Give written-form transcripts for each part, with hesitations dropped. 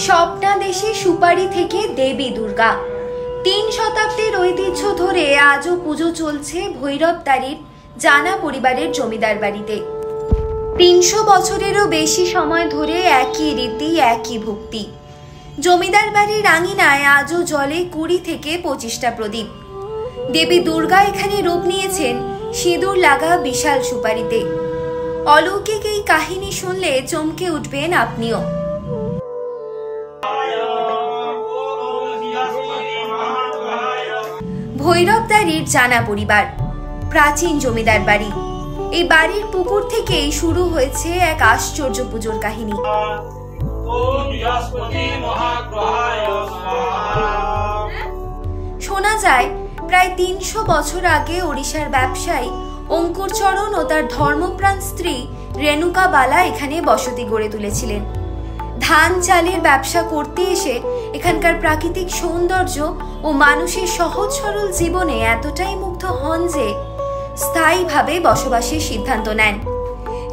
স্বপ্নাদেশী সুপারি থেকে দেবী দুর্গা 3 শতাব্দীর ঐতিহ্য ধরে আজও পুজো চলছে ভৈরবতারির জানা পরিবারের জমিদার বাড়িতে। 300 বছরেরও বেশি সময় ধরে একই রীতি, একই ভক্তি। জমিদার বাড়ির আঙিনায় আজও জ্বলে 20 থেকে 25টা প্রদীপ। দেবী দুর্গা এখানে রূপ নিয়েছেন সিঁদুর লাগা বিশাল সুপারিতে। অলৌকিক এই কাহিনী শুনলে চমকে উঠবেন আপনিও। ভৈরবতারির জানা পরিবার, প্রাচীন জমিদার বাড়ি। এই বাড়ির পুকুর থেকেই শুরু হয়েছে এক আশ্চর্য পুজোর কাহিনী। শোনা যায় প্রায় 300 বছর আগে ওড়িশার ব্যবসায়ী অঙ্কুরচরণ ও তার ধর্মপ্রাণ স্ত্রী রেণুকা বালা এখানে বসতি গড়ে তুলেছিলেন। ধান চালের ব্যবসা করতে এসে এখানকার প্রাকৃতিক সৌন্দর্য ও মানুষের সহজ সরল জীবনে এতটাই মুগ্ধ হন যে স্থায়ীভাবে বসবাসের সিদ্ধান্ত নেন।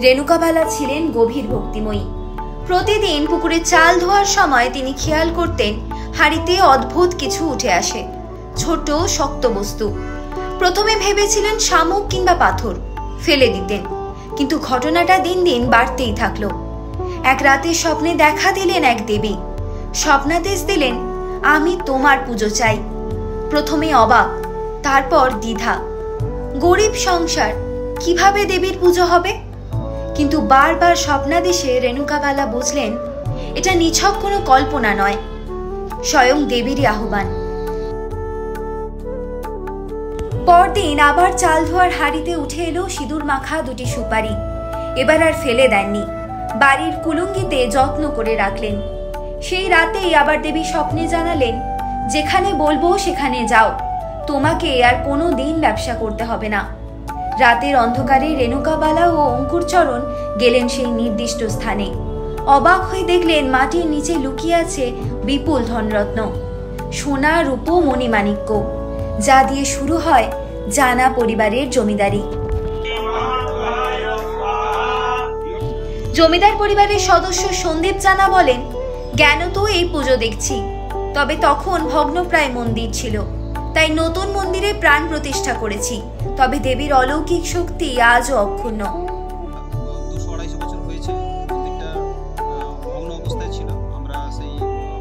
রেণুকা বালা ছিলেন গভীর ভক্তিময়ী। প্রতিদিন পুকুরে চাল ধোয়ার সময় তিনি খেয়াল করতেন হাঁড়িতে অদ্ভুত কিছু উঠে আসে, ছোট শক্ত বস্তু। প্রথমে ভেবেছিলেন শামুক কিংবা পাথর, ফেলে দিতেন, কিন্তু ঘটনাটা দিন দিন বাড়তেই থাকলো। এক রাতে স্বপ্নে দেখা দিলেন এক দেবী। স্বপ্নাদেশ দিলেন, আমি তোমার পুজো চাই। প্রথমে অবাক, তারপর দ্বিধা। গরিব সংসার, কিভাবে দেবীর পুজো হবে? কিন্তু বারবার স্বপ্নাদেশে রেণুকা বালা বুঝলেন এটা নিছক কোনো কল্পনা নয়, স্বয়ং দেবীরই আহ্বান। পরদিন আবার চাল ধোয়ার হাঁড়িতে উঠে এলো সিঁদুর মাখা 2টি সুপারি। এবার আর ফেলে দেননি, বাড়ির কুলুঙ্গিতে যত্ন করে রাখলেন। সেই রাতেই আবার দেবী স্বপ্নে জানালেন, যেখানে বলবো সেখানে যাও, তোমাকে আর কোনো দিন ব্যবসা করতে হবে না। রাতের অন্ধকারে রেণুকা বালা ও অঙ্কুরচরণ গেলেন সেই নির্দিষ্ট স্থানে। অবাক হয়ে দেখলেন মাটির নিচে লুকিয়ে আছে বিপুল ধনরত্ন, সোনা, রূপো, মণিমাণিক্য, যা দিয়ে শুরু হয় জানা পরিবারের জমিদারি। জমিদার পরিবারের সদস্য সন্দীপ জানা বলেন, জ্ঞান তো এই পুজো দেখছি, তবে তখন ভগ্নপ্রায় মন্দির ছিল, তাই নতুন মন্দিরে প্রাণ প্রতিষ্ঠা করেছি। তবে দেবীর অলৌকিক শক্তি আজও অক্ষুণ্ণ। 200-250 বছর হয়েছে মন্দিরটা ভগ্ন অবস্থায় ছিল। আমরা সেই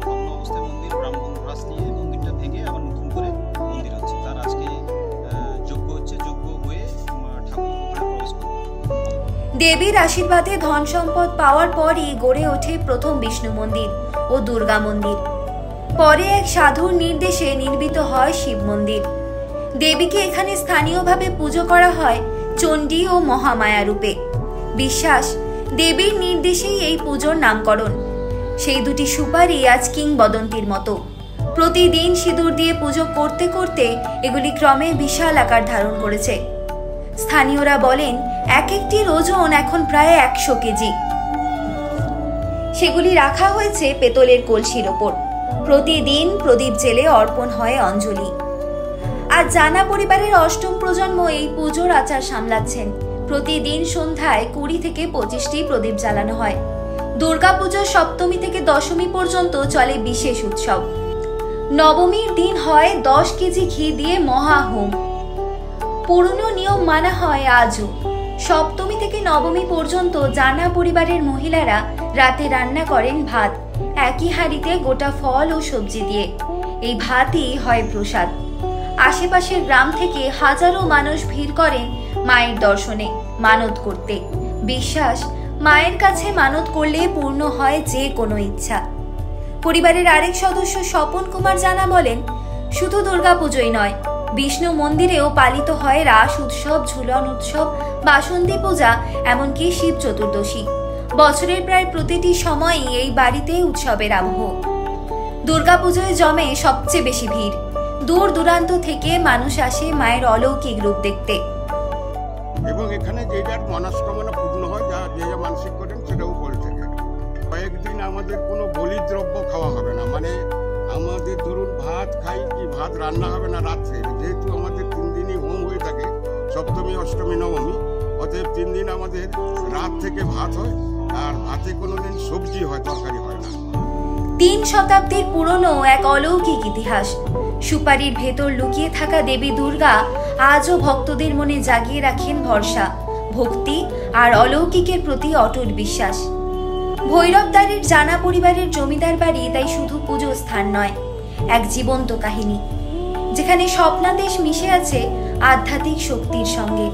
ভগ্ন অবস্থায় মন্দির ব্রাহ্মণ রাস দিয়ে মন্দিরটা ভেঙে আবার নতুন করে মন্দির হচ্ছে। তার আজকে যজ্ঞ হচ্ছে, যজ্ঞ হয়ে ঠাকুর প্রবেশ করবে। দেবীর আশীর্বাদে ধন সম্পদ পাওয়ার পরই গড়ে ওঠে প্রথম বিষ্ণু মন্দির ও দুর্গা মন্দির। পরে এক সাধুর নির্দেশে নির্মিত হয় শিব মন্দির। দেবীকে এখানে স্থানীয়ভাবে পুজো করা হয় চণ্ডী ও মহামায়া রূপে। বিশ্বাস, দেবীর নির্দেশেই এই পুজোর নামকরণ। সেই 2টি সুপারি আজ কিংবদন্তির মতো। প্রতিদিন সিঁদুর দিয়ে পুজো করতে করতে এগুলি ক্রমে বিশাল আকার ধারণ করেছে। স্থানীয়রা বলেন এক একটির ওজন এখন প্রায় 100 কেজি। সেগুলি রাখা হয়েছে পেতলের কলসির ওপর। প্রতিদিন প্রদীপ জেলে অর্পণ হয় অঞ্জলি। আর জানা পরিবারের 8ম প্রজন্ম এই পুজোর আচার সামলাচ্ছেন। প্রতিদিন সন্ধ্যায় 20 থেকে 25টি প্রদীপ জ্বালানো হয়। দুর্গাপুজোর সপ্তমী থেকে দশমী পর্যন্ত চলে বিশেষ উৎসব। নবমীর দিন হয় 10 কেজি ঘি দিয়ে মহাহোম। পুরনো নিয়ম মানা হয় আজও। সপ্তমী থেকে নবমী পর্যন্ত জানা পরিবারের মহিলারা রাতে রান্না করেন ভাত, একই হাঁড়িতে গোটা ফল ও সবজি দিয়ে। এই ভাতই হয় প্রসাদ। আশেপাশের গ্রাম থেকে হাজারো মানুষ ভিড় করেন মায়ের দর্শনে, মানত করতে। বিশ্বাস, মায়ের কাছে মানত করলে পূর্ণ হয় যে কোনো ইচ্ছা। পরিবারের আরেক সদস্য স্বপন কুমার জানা বলেন, শুধু দুর্গাপুজোই নয়, বিষ্ণু মন্দিরেও পালিত হয় রাস উৎসব, ঝুলন উৎসব, বাসন্তী পূজা, এমনকি শিব চতুর্দশী। বছরের প্রায় প্রতিটি সময়ই এই বাড়িতে উৎসবের আবহ। দুর্গাপুজোয় জমে সবচেয়ে বেশি ভিড়। দূর দূরান্ত থেকে মানুষ আসে মায়ের অলৌকিক রূপ দেখতে। এবং এখানে যে যার মনস্কামনা পূর্ণ হয়, যা যে যা মানসিক করেন সেটাও করে থাকে। কয়েকদিন আমাদের কোনো বলিদ্রব্য খাওয়া হবে না, মানে আমাদের ধরুন ভাত খাই কি ভাত রান্না হবে না রাত্রে, যেহেতু আমাদের 3 দিনই হোম হয়ে থাকে, সপ্তমী, অষ্টমী, নবমী, অতএব 3 দিন আমাদের রাত থেকে ভাত হয়, আর ভাতে কোনোদিন সবজি হয়, তরকারি হয় না। 3 শতাব্দীর পুরনো এক অলৌকিক ইতিহাস। সুপারির ভেতর লুকিয়ে থাকা দেবী দুর্গা আজও ভক্তদের মনে জাগিয়ে রাখেন ভরসা, ভক্তি আর অলৌকিকের প্রতি অটুট বিশ্বাস। ভৈরবদারের জানা পরিবারের জমিদার বাড়ি তাই শুধু পুজো স্থান নয়, এক জীবন্ত কাহিনী, যেখানে স্বপ্নাদেশ মিশে আছে আধ্যাত্মিক শক্তির সঙ্গে।